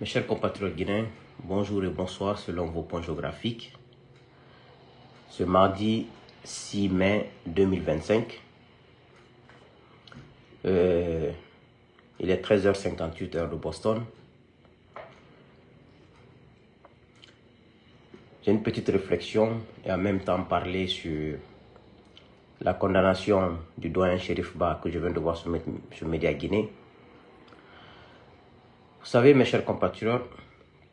Mes chers compatriotes guinéens, bonjour et bonsoir selon vos points géographiques. Ce mardi 6 mai 2025, il est 13h58 heure de Boston. J'ai une petite réflexion et en même temps parler sur la condamnation du doyen Shérif Bah que je viens de voir sur Média Guinée. Vous savez, mes chers compatriotes,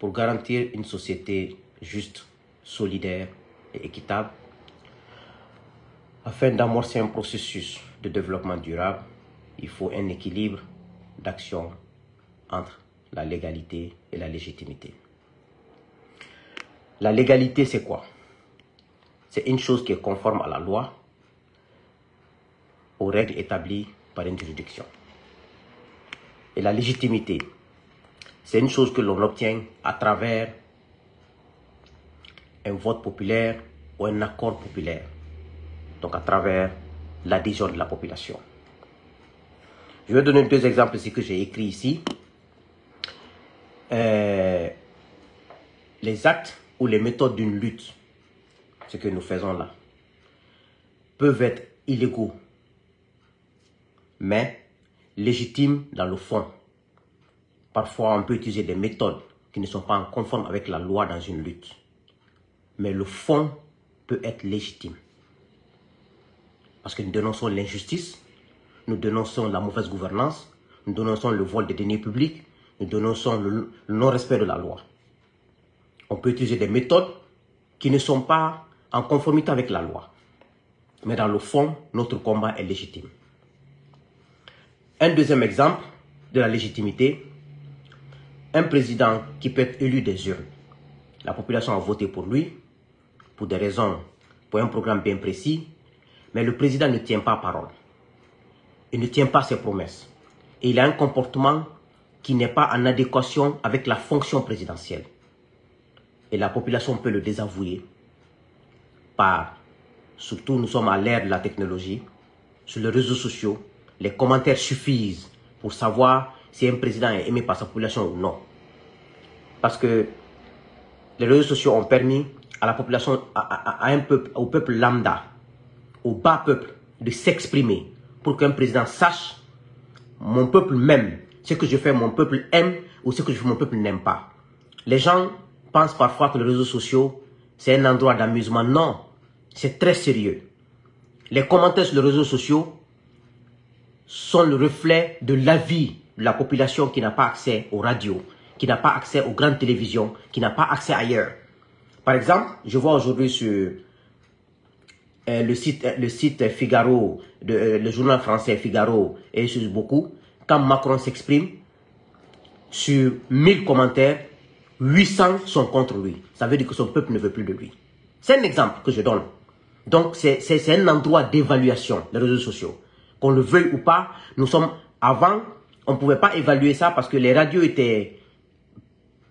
pour garantir une société juste, solidaire et équitable, afin d'amorcer un processus de développement durable, il faut un équilibre d'action entre la légalité et la légitimité. La légalité, c'est quoi? C'est une chose qui est conforme à la loi, aux règles établies par une juridiction. Et la légitimité, c'est une chose que l'on obtient à travers un vote populaire ou un accord populaire, donc à travers l'adhésion de la population. Je vais donner deux exemples ici que j'ai écrits ici. Les actes ou les méthodes d'une lutte, ce que nous faisons là, peuvent être illégaux, mais légitimes dans le fond. Parfois, on peut utiliser des méthodes qui ne sont pas conformes avec la loi dans une lutte. Mais le fond peut être légitime. Parce que nous dénonçons l'injustice, nous dénonçons la mauvaise gouvernance, nous dénonçons le vol des deniers publics, nous dénonçons le non-respect de la loi. On peut utiliser des méthodes qui ne sont pas en conformité avec la loi. Mais dans le fond, notre combat est légitime. Un deuxième exemple de la légitimité, un président qui peut être élu des urnes. La population a voté pour lui, pour des raisons, pour un programme bien précis, mais le président ne tient pas parole. Il ne tient pas ses promesses. Et il a un comportement qui n'est pas en adéquation avec la fonction présidentielle. Et la population peut le désavouer par, surtout nous sommes à l'ère de la technologie, sur les réseaux sociaux, les commentaires suffisent pour savoir si un président est aimé par sa population ou non. Parce que les réseaux sociaux ont permis à la population, au peuple lambda, au bas peuple, de s'exprimer pour qu'un président sache mon peuple m'aime, ce que je fais mon peuple aime ou ce que je fais mon peuple n'aime pas. Les gens pensent parfois que les réseaux sociaux c'est un endroit d'amusement. Non, c'est très sérieux. Les commentaires sur les réseaux sociaux sont le reflet de l'avis de la population qui n'a pas accès aux radios, qui n'a pas accès aux grandes télévisions, qui n'a pas accès ailleurs. Par exemple, je vois aujourd'hui sur le site Figaro, le journal français Figaro et sur beaucoup, quand Macron s'exprime, sur 1000 commentaires, 800 sont contre lui. Ça veut dire que son peuple ne veut plus de lui. C'est un exemple que je donne. Donc c'est un endroit d'évaluation, les réseaux sociaux. Qu'on le veuille ou pas, nous sommes, avant, on ne pouvait pas évaluer ça parce que les radios étaient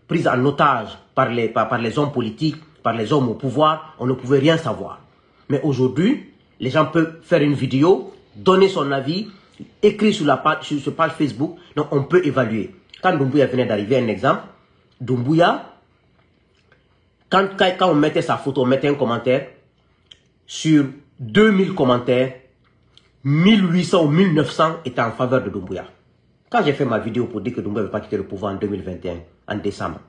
prises en otage par les hommes politiques, par les hommes au pouvoir, on ne pouvait rien savoir. Mais aujourd'hui, les gens peuvent faire une vidéo, donner son avis, écrire sur cette page Facebook, donc on peut évaluer. Quand Doumbouya venait d'arriver, un exemple, Doumbouya, quand on mettait sa photo, on mettait un commentaire, sur 2000 commentaires, 1800 ou 1900 étaient en faveur de Doumbouya. Quand j'ai fait ma vidéo pour dire que Doumbouya ne veut pas quitter le pouvoir en 2021, en décembre,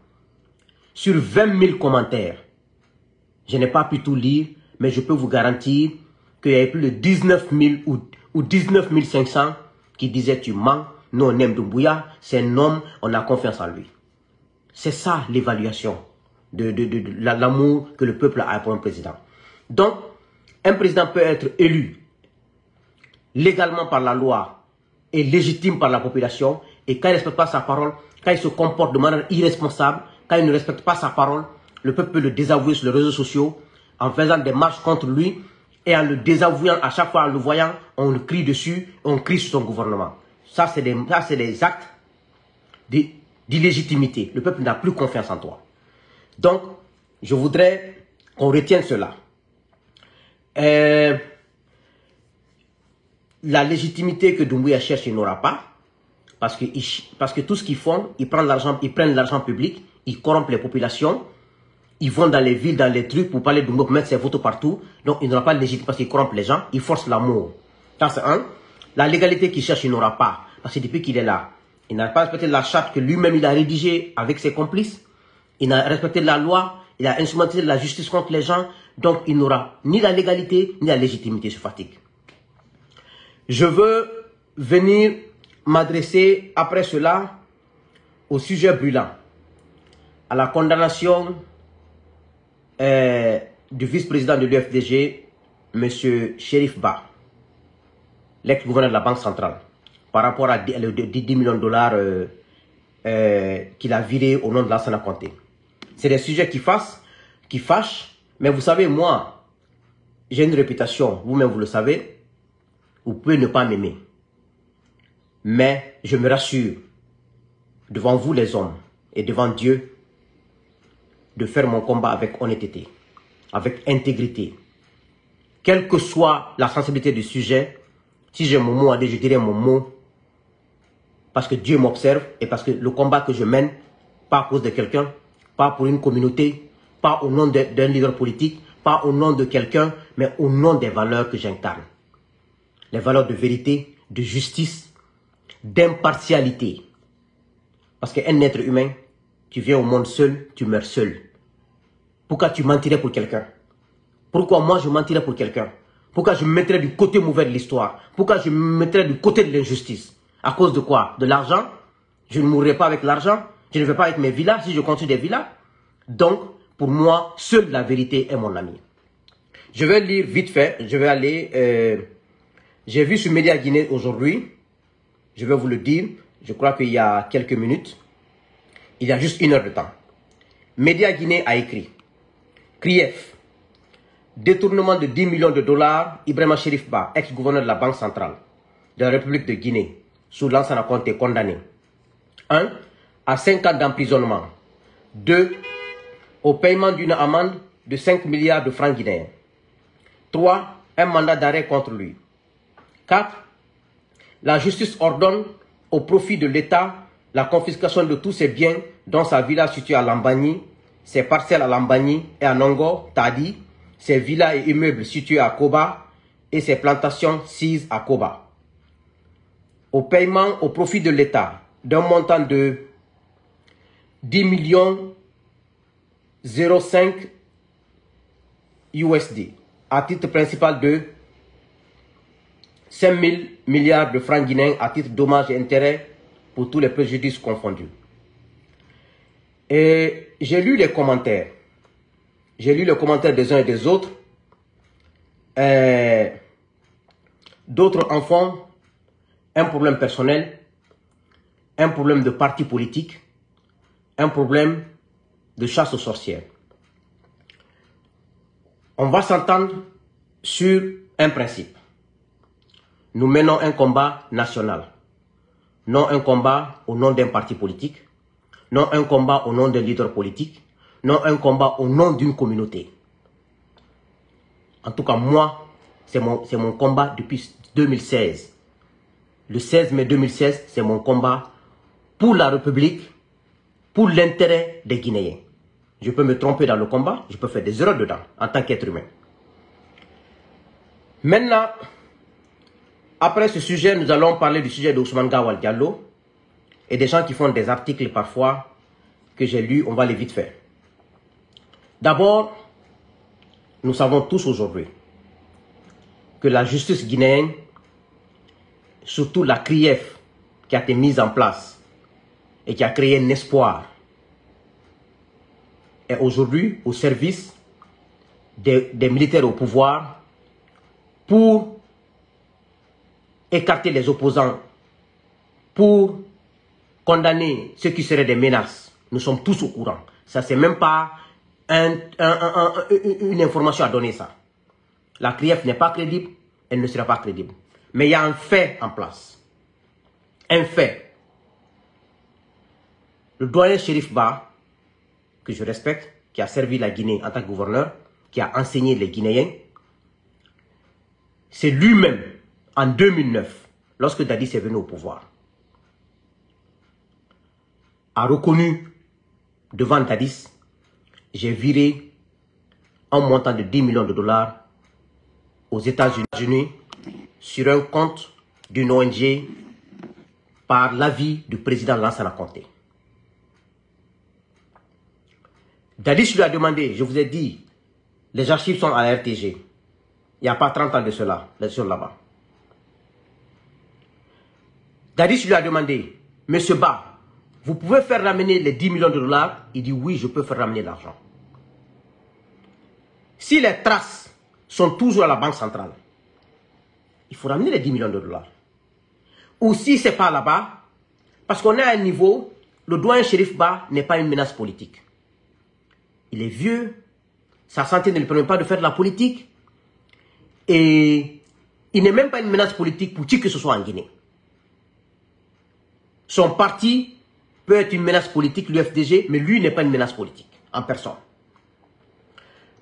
sur 20 000 commentaires, je n'ai pas pu tout lire, mais je peux vous garantir qu'il y avait plus de 19 000 ou 19 500 qui disaient tu mens, nous on aime Doumbouya, c'est un homme, on a confiance en lui. C'est ça l'évaluation de l'amour que le peuple a pour un président. Donc, un président peut être élu légalement par la loi et légitime par la population, et quand il ne respecte pas sa parole, quand il se comporte de manière irresponsable, quand il ne respecte pas sa parole, le peuple peut le désavouer sur les réseaux sociaux en faisant des marches contre lui et en le désavouant à chaque fois, en le voyant, on le crie dessus, on crie sur son gouvernement. Ça, c'est des actes d'illégitimité. Le peuple n'a plus confiance en toi. Donc, je voudrais qu'on retienne cela. La légitimité que Doumbouya cherche, il n'aura pas. Parce que tout ce qu'ils font, ils prennent l'argent public, ils corrompent les populations, ils vont dans les villes, dans les trucs pour parler de nous, mettre ses photos partout. Donc, il n'aura pas de légitimité parce qu'ils corrompent les gens, ils forcent l'amour. Ça, c'est un. La légalité qu'il cherche, il n'aura pas. Parce que depuis qu'il est là, il n'a pas respecté la charte que lui-même il a rédigée avec ses complices. Il n'a respecté la loi, il a instrumentalisé la justice contre les gens. Donc, il n'aura ni la légalité, ni la légitimité sur Fatick. Je veux venir m'adresser après cela au sujet brûlant, à la condamnation du vice-président de l'UFDG, M. Cherif Ba, l'ex-gouverneur de la Banque centrale, par rapport à 10 millions de dollars qu'il a viré au nom de Lansana Conté. C'est des sujets qui fâchent, mais vous savez, moi, j'ai une réputation, vous-même vous le savez, vous pouvez ne pas m'aimer. Mais je me rassure, devant vous les hommes et devant Dieu, de faire mon combat avec honnêteté, avec intégrité. Quelle que soit la sensibilité du sujet, si j'ai mon mot à dire, je dirai mon mot. Parce que Dieu m'observe et parce que le combat que je mène, pas à cause de quelqu'un, pas pour une communauté, pas au nom d'un leader politique, pas au nom de quelqu'un, mais au nom des valeurs que j'incarne. Les valeurs de vérité, de justice, d'impartialité. Parce qu'un être humain, tu viens au monde seul, tu meurs seul. Pourquoi tu mentirais pour quelqu'un? Pourquoi moi je mentirais pour quelqu'un? Pourquoi je me mettrais du côté mauvais de l'histoire? Pourquoi je me mettrais du côté de l'injustice? À cause de quoi? De l'argent? Je ne mourrai pas avec l'argent. Je ne vais pas avec mes villas si je construis des villas. Donc, pour moi, seule la vérité est mon ami. Je vais lire vite fait. Je vais aller... j'ai vu sur Média Guinée aujourd'hui. Je vais vous le dire. Je crois qu'il y a quelques minutes. Il y a juste 1 heure de temps. Média Guinée a écrit. Krief. Détournement de 10 millions de dollars. Ibrahima Cherif Ba, ex-gouverneur de la Banque centrale de la République de Guinée, sous Lansana Conté, condamné. 1. À 5 ans d'emprisonnement. 2. Au paiement d'une amende de 5 milliards de francs guinéens. 3. Un mandat d'arrêt contre lui. 4. La justice ordonne au profit de l'État la confiscation de tous ses biens dont sa villa située à Lambani, ses parcelles à Lambani et à Nongo, Tadi, ses villas et immeubles situés à Koba et ses plantations sises à Koba. Au paiement au profit de l'État d'un montant de 10 millions 0,5 USD à titre principal de 5 000 milliards de francs guinéens à titre dommages et intérêts pour tous les préjudices confondus. Et j'ai lu les commentaires. J'ai lu les commentaires des uns et des autres. D'autres en font un problème personnel, un problème de parti politique, un problème de chasse aux sorcières. On va s'entendre sur un principe. Nous menons un combat national, non un combat au nom d'un parti politique, non un combat au nom d'un leader politique, non un combat au nom d'une communauté. En tout cas, moi, c'est mon combat depuis 2016. Le 16 mai 2016, c'est mon combat pour la République, pour l'intérêt des Guinéens. Je peux me tromper dans le combat, je peux faire des erreurs dedans, en tant qu'être humain. Maintenant, après ce sujet, nous allons parler du sujet d'Ousmane Gawal Diallo et des gens qui font des articles parfois que j'ai lus, on va les vite faire. D'abord, nous savons tous aujourd'hui que la justice guinéenne, surtout la CRIEF qui a été mise en place et qui a créé un espoir, est aujourd'hui au service des militaires au pouvoir pour écarter les opposants, pour condamner ceux qui seraient des menaces. Nous sommes tous au courant. Ça, c'est même pas une information à donner ça. La CRIEF n'est pas crédible, elle ne sera pas crédible. Mais il y a un fait en place. Un fait. Le doyen Cherif Ba, que je respecte, qui a servi la Guinée en tant que gouverneur, qui a enseigné les Guinéens, c'est lui-même, en 2009, lorsque Dadis est venu au pouvoir, a reconnu devant Dadis, j'ai viré un montant de 10 millions de dollars aux États-Unis sur un compte d'une ONG par l'avis du président Lansana Conté. Dadis lui a demandé, je vous ai dit, les archives sont à la RTG. Il n'y a pas 30 ans de cela, les sont là-bas. Dadis lui a demandé, Monsieur Ba, vous pouvez faire ramener les 10 millions de dollars? Il dit oui, je peux faire ramener l'argent. Si les traces sont toujours à la banque centrale, il faut ramener les 10 millions de dollars. Ou si ce n'est pas là-bas, parce qu'on est à un niveau, le doyen Chérif Ba n'est pas une menace politique. Il est vieux, sa santé ne lui permet pas de faire de la politique, et il n'est même pas une menace politique pour qui que ce soit en Guinée. Son parti peut être une menace politique, l'UFDG, mais lui n'est pas une menace politique, en personne.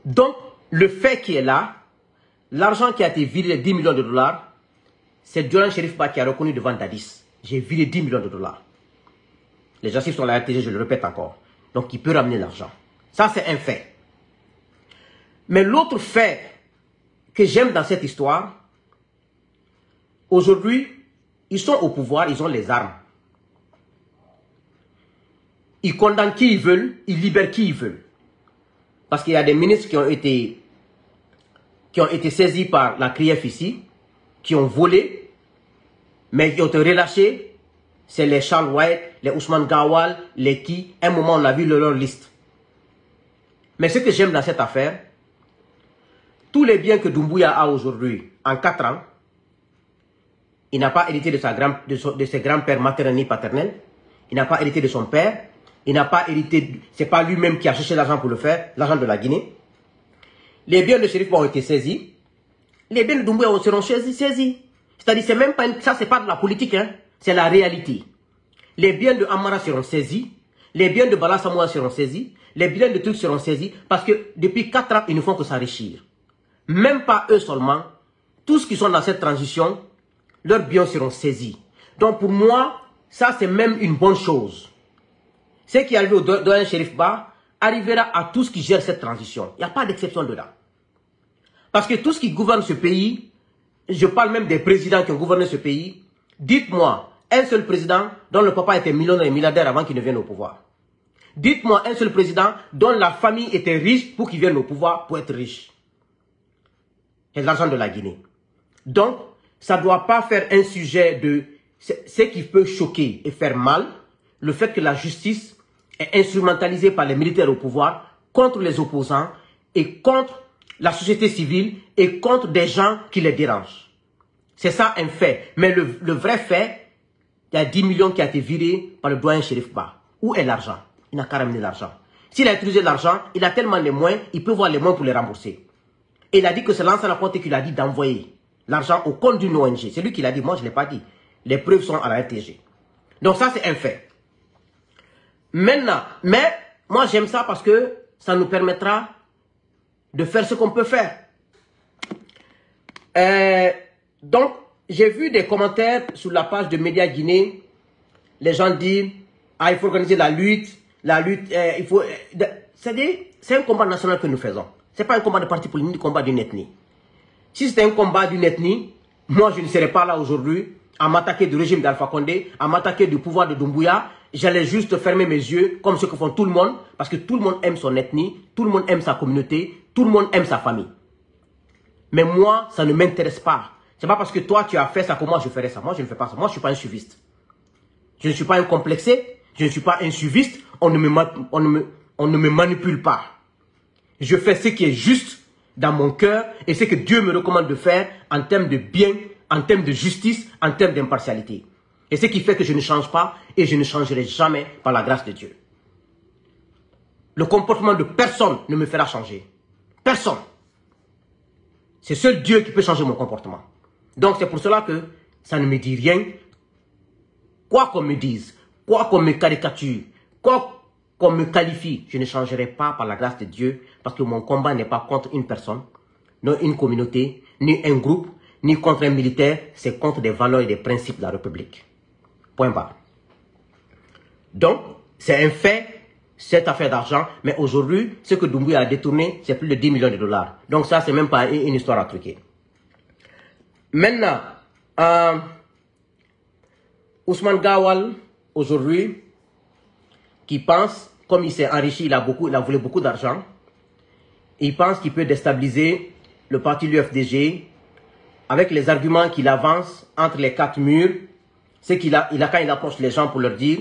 Donc, le fait qui est là, l'argent qui a été viré, les 10 millions de dollars, c'est Doyen Chérif Ba qui a reconnu devant Dadis. J'ai viré 10 millions de dollars. Les archives sont à la RTG, je le répète encore. Donc, il peut ramener l'argent. Ça, c'est un fait. Mais l'autre fait que j'aime dans cette histoire, aujourd'hui, ils sont au pouvoir, ils ont les armes. Ils condamnent qui ils veulent, ils libèrent qui ils veulent. Parce qu'il y a des ministres qui ont été saisis par la CRIEF ici, qui ont volé, mais qui ont été relâchés. C'est les Charles White, les Ousmane Gawal, les qui, à un moment on a vu leur liste. Mais ce que j'aime dans cette affaire, tous les biens que Doumbouya a aujourd'hui, en 4 ans, il n'a pas hérité de ses grands-pères maternels ni paternels, il n'a pas hérité de son père, il n'a pas hérité, c'est pas lui-même qui a cherché l'argent pour le faire, l'argent de la Guinée. Les biens de Chérif ont été saisis, les biens de Doumbouya seront saisis. C'est-à-dire, c'est même pas ça, c'est pas de la politique, hein, c'est la réalité. Les biens de Amara seront saisis, les biens de Bala Samoa seront saisis, les biens de trucs seront saisis, parce que depuis 4 ans, ils ne font que s'enrichir. Même pas eux seulement, tous qui sont dans cette transition, leurs biens seront saisis. Donc pour moi, ça c'est même une bonne chose. Ce qui arrive au doyen Chérif Ba arrivera à tous qui gèrent cette transition. Il n'y a pas d'exception dedans. Parce que tous qui gouvernent ce pays, je parle même des présidents qui ont gouverné ce pays, dites-moi, un seul président dont le papa était millionnaire et milliardaire avant qu'il ne vienne au pouvoir. Dites-moi un seul président dont la famille était riche pour qu'il vienne au pouvoir pour être riche. C'est l'argent de la Guinée. Donc, ça ne doit pas faire un sujet de ce qui peut choquer et faire mal, le fait que la justice est instrumentalisée par les militaires au pouvoir contre les opposants et contre la société civile et contre des gens qui les dérangent. C'est ça un fait. Mais le vrai fait, il y a 10 millions qui a été virés par le doyen Chérif Ba. Où est l'argent? Il n'a qu'à ramener l'argent. S'il a utilisé l'argent, il a tellement les moyens, il peut voir les moyens pour les rembourser. Et il a dit que c'est Lansana Conté qui lui a dit d'envoyer l'argent au compte d'une ONG. C'est lui qui l'a dit, moi je ne l'ai pas dit. Les preuves sont à la RTG. Donc ça c'est un fait. Maintenant, mais moi j'aime ça parce que ça nous permettra de faire ce qu'on peut faire. Donc, j'ai vu des commentaires sur la page de Média Guinée. Les gens disent, ah il faut organiser la lutte, il faut... C'est un combat national que nous faisons. Ce n'est pas un combat de parti politique, un combat d'une ethnie. Si c'était un combat d'une ethnie, moi je ne serais pas là aujourd'hui à m'attaquer du régime d'Alpha Condé, à m'attaquer du pouvoir de Doumbouya. J'allais juste fermer mes yeux, comme ce que font tout le monde, parce que tout le monde aime son ethnie, tout le monde aime sa communauté, tout le monde aime sa famille. Mais moi, ça ne m'intéresse pas. Ce n'est pas parce que toi tu as fait ça que moi je ferais ça. Moi je ne fais pas ça. Moi je ne suis pas un suiviste. Je ne suis pas un complexé, je ne suis pas un suiviste, on ne me manipule pas. Je fais ce qui est juste dans mon cœur et ce que Dieu me recommande de faire en termes de bien, en termes de justice, en termes d'impartialité. Et ce qui fait que je ne change pas et je ne changerai jamais par la grâce de Dieu. Le comportement de personne ne me fera changer. Personne. C'est seul Dieu qui peut changer mon comportement. Donc c'est pour cela que ça ne me dit rien. Quoi qu'on me dise, quoi qu'on me caricature, quoi qu'on me qualifie, je ne changerai pas par la grâce de Dieu parce que mon combat n'est pas contre une personne, non une communauté, ni un groupe, ni contre un militaire, c'est contre des valeurs et des principes de la République. Point barre. Donc, C'est un fait, cette affaire d'argent. Mais aujourd'hui, ce que Doumbouya a détourné, c'est plus de 10 millions de dollars. Donc ça, c'est même pas une histoire à truquer. Maintenant, Ousmane Gawal, aujourd'hui, qui pense, comme il s'est enrichi, il a voulu beaucoup d'argent, il pense qu'il peut déstabiliser le parti l'UFDG avec les arguments qu'il avance entre les quatre murs. C'est qu'il a quand il approche les gens pour leur dire,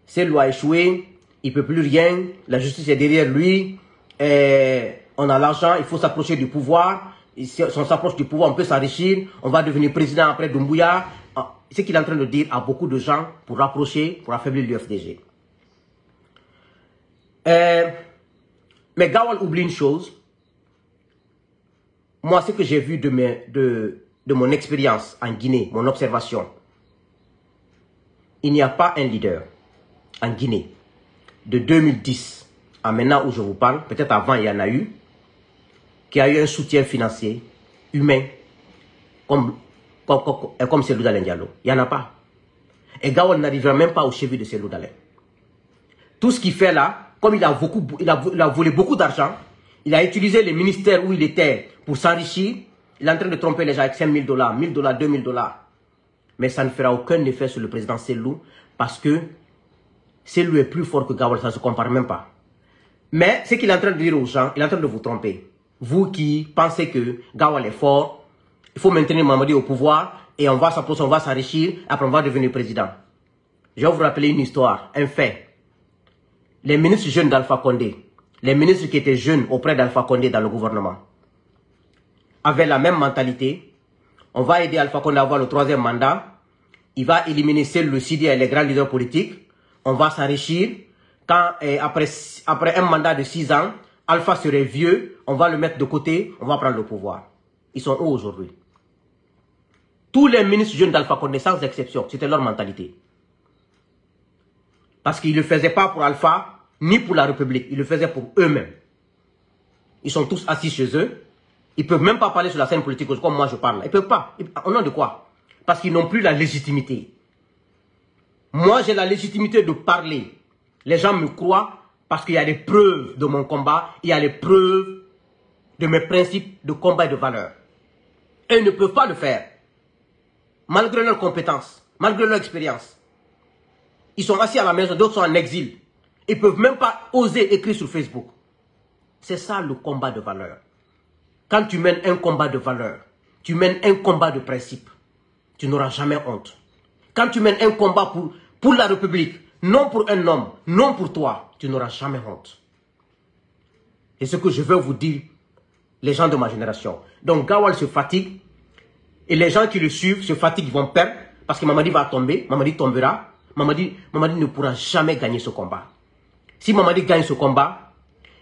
cette loi a échoué, il ne peut plus rien, la justice est derrière lui, on a l'argent, il faut s'approcher du pouvoir. Si on s'approche du pouvoir, on peut s'enrichir, on va devenir président après Doumbouya. C'est ce qu'il est en train de dire à beaucoup de gens pour rapprocher, pour affaiblir l'UFDG. Mais Gawal oublie une chose. Moi, ce que j'ai vu de mon expérience en Guinée, mon observation, il n'y a pas un leader en Guinée de 2010 à maintenant où je vous parle, peut-être avant il y en a eu, qui a eu un soutien financier, humain, comme Cellou Dalein Diallo. Il n'y en a pas. Et Gawal n'arrivera même pas au cheveu de Cellou Dalein. Tout ce qu'il fait là, comme il a volé beaucoup d'argent, il a utilisé les ministères où il était pour s'enrichir, il est en train de tromper les gens avec 5 000 $, 1 000 $, 2 000 $. Mais ça ne fera aucun effet sur le président Cellou parce que Cellou est plus fort que Gawal, ça ne se compare même pas. Mais ce qu'il est en train de dire aux gens, il est en train de vous tromper. Vous qui pensez que Gawal est fort, il faut maintenir Mamadi au pouvoir et on va s'approcher, on va s'enrichir, après on va devenir président. Je vais vous rappeler une histoire, un fait. Les ministres jeunes d'Alpha Condé, les ministres qui étaient jeunes auprès d'Alpha Condé dans le gouvernement, avaient la même mentalité. On va aider Alpha Condé à avoir le 3e mandat. Il va éliminer le Sidi et les grands leaders politiques. On va s'enrichir. Après un mandat de 6 ans, Alpha serait vieux. On va le mettre de côté. On va prendre le pouvoir. Ils sont où aujourd'hui? Tous les ministres jeunes d'Alpha Condé, sans exception, c'était leur mentalité. Parce qu'ils ne le faisaient pas pour Alpha, ni pour la République. Ils le faisaient pour eux-mêmes. Ils sont tous assis chez eux. Ils ne peuvent même pas parler sur la scène politique comme moi je parle. Ils ne peuvent pas. Au nom de quoi? Parce qu'ils n'ont plus la légitimité. Moi, j'ai la légitimité de parler. Les gens me croient parce qu'il y a des preuves de mon combat. Il y a les preuves de mes principes de combat et de valeur. Et ils ne peuvent pas le faire. Malgré leurs compétences, malgré leur expérience. Ils sont assis à la maison, d'autres sont en exil. Ils ne peuvent même pas oser écrire sur Facebook. C'est ça le combat de valeur. Quand tu mènes un combat de valeur, tu mènes un combat de principe, tu n'auras jamais honte. Quand tu mènes un combat pour la République, non pour un homme, non pour toi, tu n'auras jamais honte. C'est ce que je veux vous dire, les gens de ma génération. Donc Gawal se fatigue, et les gens qui le suivent se fatiguent, ils vont perdre, parce que Mamadi va tomber, Mamadi tombera, Mamadi ne pourra jamais gagner ce combat. Si Mamadi gagne ce combat,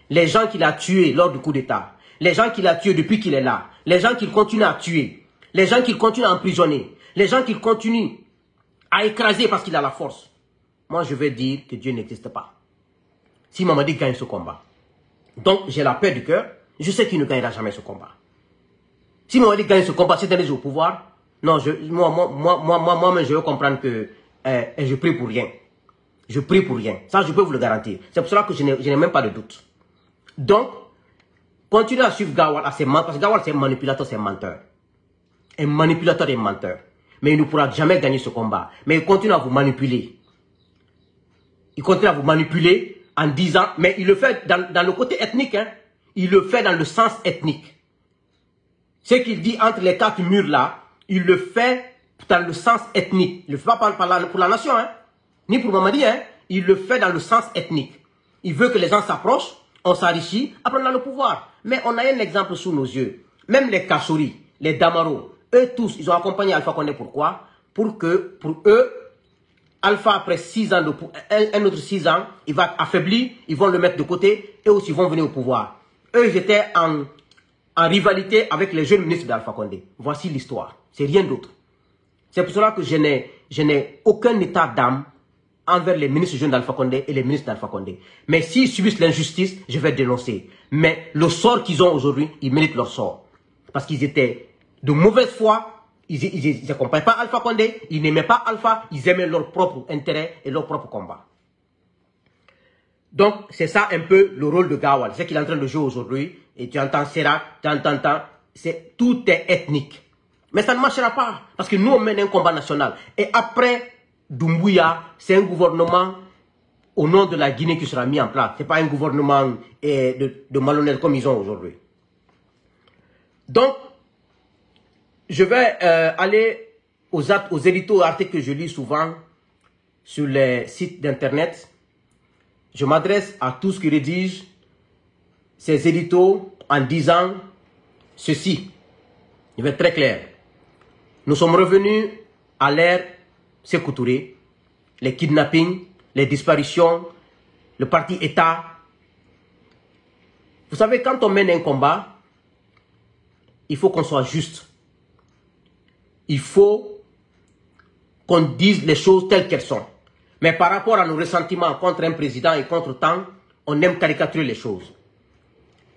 les gens qu'il a tués lors du coup d'État, les gens qu'il a tués depuis qu'il est là, les gens qu'il continue à tuer, les gens qu'il continue à emprisonner, les gens qu'il continue à écraser parce qu'il a la force. Moi, je vais dire que Dieu n'existe pas. Si Mamadi gagne ce combat. Donc, j'ai la paix du cœur. Je sais qu'il ne gagnera jamais ce combat. Si Mamadi gagne ce combat, c'est d'aller au pouvoir. Non, moi-même, je veux comprendre que je prie pour rien. Je prie pour rien. Ça, je peux vous le garantir. C'est pour cela que je n'ai même pas de doute. Donc, continuez à suivre Gawal à ses menteurs. Parce que Gawal, c'est un manipulateur, c'est un menteur. Un manipulateur et un menteur. Mais il ne pourra jamais gagner ce combat. Mais il continue à vous manipuler. Il continue à vous manipuler en disant... Mais il le fait dans le côté ethnique. Hein. Il le fait dans le sens ethnique. Ce qu'il dit entre les quatre murs là, il le fait dans le sens ethnique. Il ne le fait pas pour la nation. Hein. Ni pour Mamadi. Hein. Il le fait dans le sens ethnique. Il veut que les gens s'approchent. On s'enrichit, après on a le pouvoir. Mais on a un exemple sous nos yeux. Même les Kachori, les Damaro, eux tous, ils ont accompagné Alpha Condé. Pourquoi? Pour eux, Alpha, après 6 ans, un autre 6 ans, il va affaiblir, ils vont le mettre de côté, et aussi ils vont venir au pouvoir. Eux, ils étaient en rivalité avec les jeunes ministres d'Alpha Condé. Voici l'histoire. C'est rien d'autre. C'est pour cela que je n'ai aucun état d'âme envers les ministres jeunes d'Alpha Condé et les ministres d'Alpha Condé. Mais s'ils subissent l'injustice, je vais dénoncer. Mais le sort qu'ils ont aujourd'hui, ils méritent leur sort. Parce qu'ils étaient de mauvaise foi, ils n'accompagnaient pas Alpha Condé, ils n'aimaient pas Alpha, ils aimaient leur propre intérêt et leur propre combat. Donc, c'est ça un peu le rôle de Gawal. C'est qu'il est en train de jouer aujourd'hui. Et tu entends Sera, tu entends, tout est ethnique. Mais ça ne marchera pas. Parce que nous, on mène un combat national. Et après Doumbouya, c'est un gouvernement au nom de la Guinée qui sera mis en place. Ce n'est pas un gouvernement de malhonnêtes comme ils ont aujourd'hui. Donc, je vais aller aux éditos articles que je lis souvent sur les sites d'internet. Je m'adresse à tous qui rédigent ces éditos en disant ceci. Je vais être très clair. Nous sommes revenus à l'ère Sékou Touré, les kidnappings, les disparitions, le parti État. Vous savez, quand on mène un combat, il faut qu'on soit juste. Il faut qu'on dise les choses telles qu'elles sont. Mais par rapport à nos ressentiments contre un président et contre tant, on aime caricaturer les choses.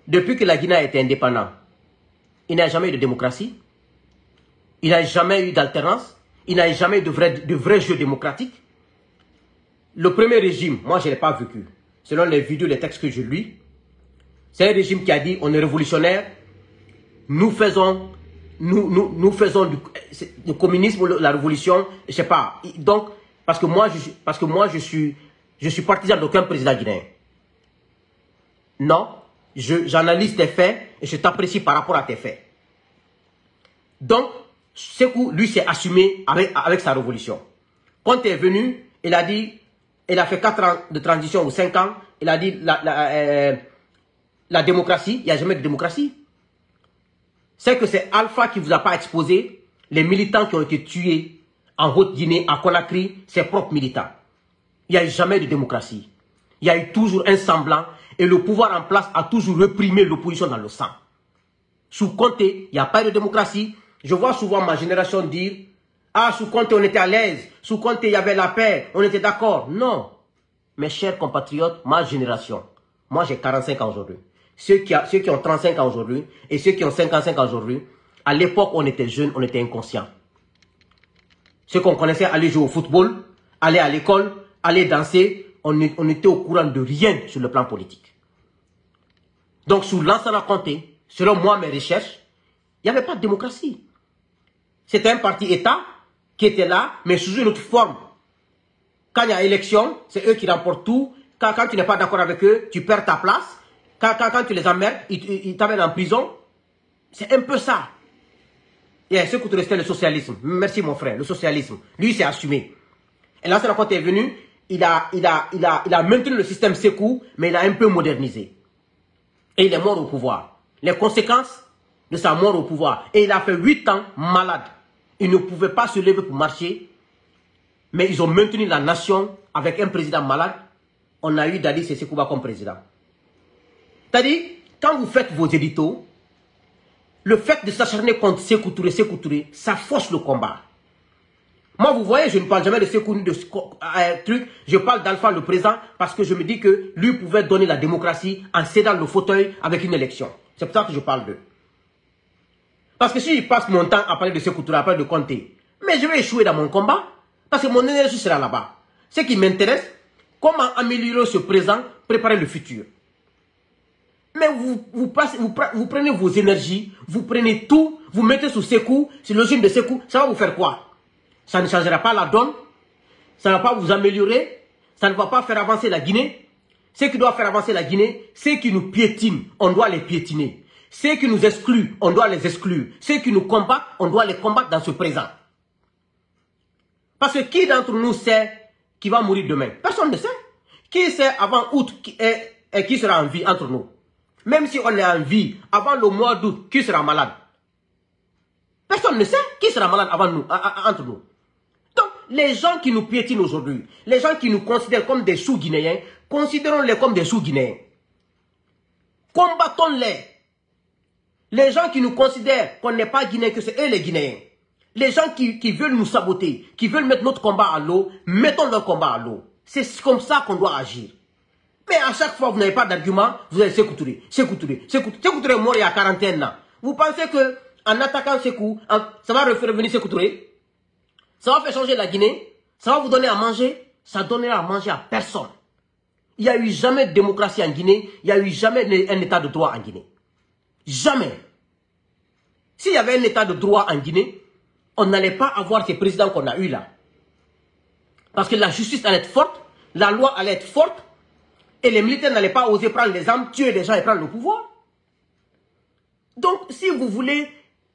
Depuis que la Guinée a été indépendante, il n'y a jamais eu de démocratie. Il n'y a jamais eu d'alternance. Il n'y a jamais eu de vrai jeu démocratique. Le premier régime, moi je ne l'ai pas vécu. Selon les vidéos, les textes que je lis, c'est un régime qui a dit on est révolutionnaire, nous faisons du communisme, la révolution, je ne sais pas. Donc, parce que moi je suis partisan d'aucun président guinéen. Non, j'analyse tes faits et je t'apprécie par rapport à tes faits. Donc, Sékou, lui, s'est assumé avec sa révolution. Quand il est venu, il a dit, il a fait 4 ans de transition ou 5 ans, il a dit la démocratie, il n'y a jamais de démocratie. C'est que c'est Alpha qui ne vous a pas exposé les militants qui ont été tués en Haute-Guinée, à Conakry, ses propres militants. Il n'y a eu jamais de démocratie. Il y a eu toujours un semblant et le pouvoir en place a toujours réprimé l'opposition dans le sang. Sous Conté, il n'y a pas de démocratie. Je vois souvent ma génération dire « Ah, sous Conté, on était à l'aise. Sous Conté, il y avait la paix. On était d'accord. » Non. Mes chers compatriotes, ma génération, moi j'ai 45 ans aujourd'hui. Ceux qui ont 35 ans aujourd'hui et ceux qui ont 55 ans aujourd'hui, à l'époque, on était jeunes, on était inconscients. Ceux qu'on connaissait aller jouer au football, aller à l'école, aller danser, on était au courant de rien sur le plan politique. Donc, sous Lansana Conté, selon moi, mes recherches, il n'y avait pas de démocratie. C'était un parti État qui était là, mais sous une autre forme. Quand il y a élection, c'est eux qui remportent tout. Quand tu n'es pas d'accord avec eux, tu perds ta place. Quand tu les emmerdes, ils t'amènent en prison. C'est un peu ça. Et ce que tu restais le socialisme. Merci mon frère, le socialisme. Lui, c'est assumé. Et là, c'est quand il est venu, il a maintenu le système Sékou, mais il a un peu modernisé. Et il est mort au pouvoir. Les conséquences de sa mort au pouvoir. Et il a fait 8 ans malade. Il ne pouvait pas se lever pour marcher. Mais ils ont maintenu la nation avec un président malade. On a eu Dadi Sékouba comme président. C'est-à-dire, quand vous faites vos éditos, le fait de s'acharner contre Sékou Touré, ça force le combat. Moi, vous voyez, je ne parle jamais de Sékou ni de truc. Je parle d'Alpha, le président, parce que je me dis que lui pouvait donner la démocratie en cédant le fauteuil avec une élection. C'est pour ça que je parle d'eux. Parce que si je passe mon temps à parler de Sékou Touré, à parler de Conté, mais je vais échouer dans mon combat, parce que mon énergie sera là-bas. Ce qui m'intéresse, comment améliorer ce présent, préparer le futur. Mais vous prenez vos énergies, vous prenez tout, vous mettez sous Sékou, sur le régime de Sékou, ça va vous faire quoi? Ça ne changera pas la donne, ça ne va pas vous améliorer, ça ne va pas faire avancer la Guinée. Ce qui doit faire avancer la Guinée, ceux qui nous piétinent, on doit les piétiner. Ceux qui nous excluent, on doit les exclure. Ceux qui nous combattent, on doit les combattre dans ce présent. Parce que qui d'entre nous sait qui va mourir demain? Personne ne sait. Qui sait avant août qui sera en vie entre nous? Même si on est en vie, avant le mois d'août, qui sera malade? Personne ne sait qui sera malade avant nous, entre nous. Donc, les gens qui nous piétinent aujourd'hui, les gens qui nous considèrent comme des sous-guinéens, considérons-les comme des sous-guinéens. Combattons-les. Les gens qui nous considèrent qu'on n'est pas guinéens, que c'est eux les Guinéens. Les gens qui veulent nous saboter, qui veulent mettre notre combat à l'eau, mettons leur combat à l'eau. C'est comme ça qu'on doit agir. Mais à chaque fois, vous n'avez pas d'argument, vous allez Sékou Touré, Sékou Touré, Sékou Touré. Sékou Touré est mort il y a 41 ans. Vous pensez que en attaquant Sékou, ça va faire revenir Sékou Touré? Ça va faire changer la Guinée? Ça va vous donner à manger? Ça donnera à manger à personne. Il n'y a eu jamais de démocratie en Guinée, il n'y a eu jamais un état de droit en Guinée. Jamais. S'il y avait un état de droit en Guinée, on n'allait pas avoir ces présidents qu'on a eu là. Parce que la justice allait être forte, la loi allait être forte, et les militaires n'allaient pas oser prendre les armes, tuer les gens et prendre le pouvoir. Donc, si vous voulez,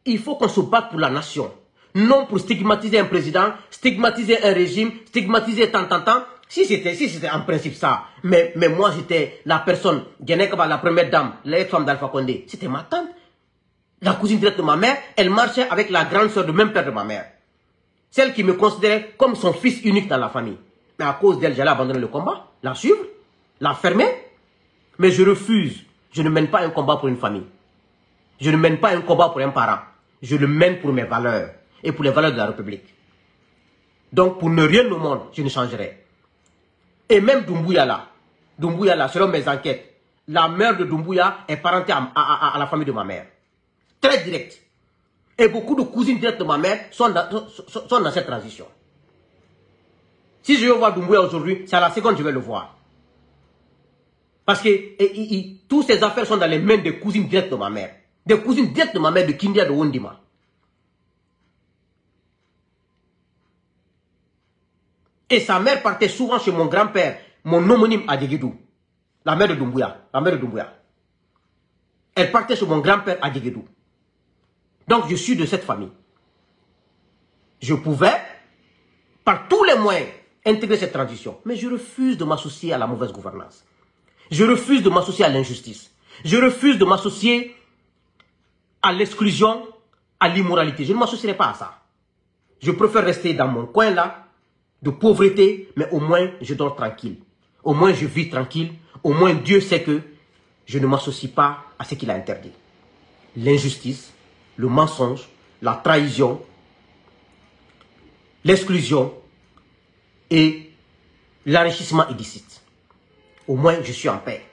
il faut qu'on se batte pour la nation. Non pour stigmatiser un président, stigmatiser un régime, stigmatiser tant. Si c'était en principe ça, mais moi j'étais la personne, la première dame, l'ex-femme d'Alpha Condé, c'était ma tante. La cousine directe de ma mère, elle marchait avec la grande soeur du même père de ma mère. Celle qui me considérait comme son fils unique dans la famille. Mais à cause d'elle, j'allais abandonner le combat, la suivre, la fermer. Mais je refuse. Je ne mène pas un combat pour une famille. Je ne mène pas un combat pour un parent. Je le mène pour mes valeurs et pour les valeurs de la République. Donc, pour ne rien au monde, je ne changerai. Et même Doumbouya là, selon mes enquêtes, la mère de Doumbouya est parentée à la famille de ma mère. Très direct. Et beaucoup de cousines directes de ma mère sont dans cette transition. Si je veux voir Doumbouya aujourd'hui, c'est à la seconde que je vais le voir. Parce que toutes ces affaires sont dans les mains des cousines directes de ma mère. Des cousines directes de ma mère de Kindia de Wondima. Et sa mère partait souvent chez mon grand-père, mon homonyme à Djegedou. La mère de Doumbouya. Elle partait chez mon grand-père à Djegedou. Donc je suis de cette famille. Je pouvais, par tous les moyens, intégrer cette transition. Mais je refuse de m'associer à la mauvaise gouvernance. Je refuse de m'associer à l'injustice. Je refuse de m'associer à l'exclusion, à l'immoralité. Je ne m'associerai pas à ça. Je préfère rester dans mon coin là, de pauvreté, mais au moins je dors tranquille. Au moins je vis tranquille. Au moins Dieu sait que je ne m'associe pas à ce qu'il a interdit. L'injustice, le mensonge, la trahison, l'exclusion et l'enrichissement illicite. Au moins je suis en paix.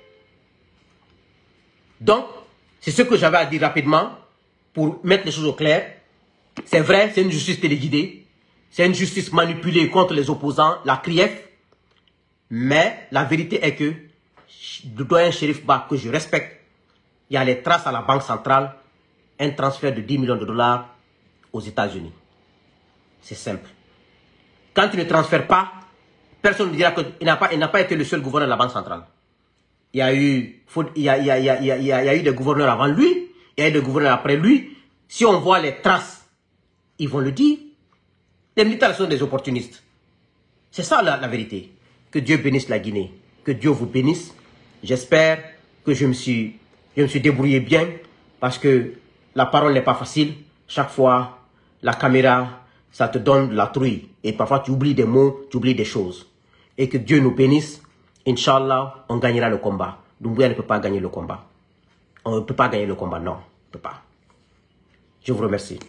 Donc, c'est ce que j'avais à dire rapidement pour mettre les choses au clair. C'est vrai, c'est une justice téléguidée. C'est une justice manipulée contre les opposants, la CRIEF. Mais la vérité est que le doyen Shérif Ba, que je respecte, il y a les traces à la Banque centrale, un transfert de 10 millions de dollars aux États-Unis. C'est simple. Quand tu ne transfères pas, personne ne dira qu'il n'a pas été le seul gouverneur de la Banque centrale. Il y a eu des gouverneurs avant lui, il y a eu des gouverneurs après lui. Si on voit les traces, ils vont le dire. Les militaires sont des opportunistes. C'est ça la vérité. Que Dieu bénisse la Guinée. Que Dieu vous bénisse. J'espère que je me suis débrouillé bien parce que la parole n'est pas facile. Chaque fois, la caméra, ça te donne de la trouille. Et parfois, tu oublies des mots, tu oublies des choses. Et que Dieu nous bénisse. Inch'Allah, on gagnera le combat. Doumbouya ne peut pas gagner le combat. On ne peut pas gagner le combat, non. On ne peut pas. Je vous remercie.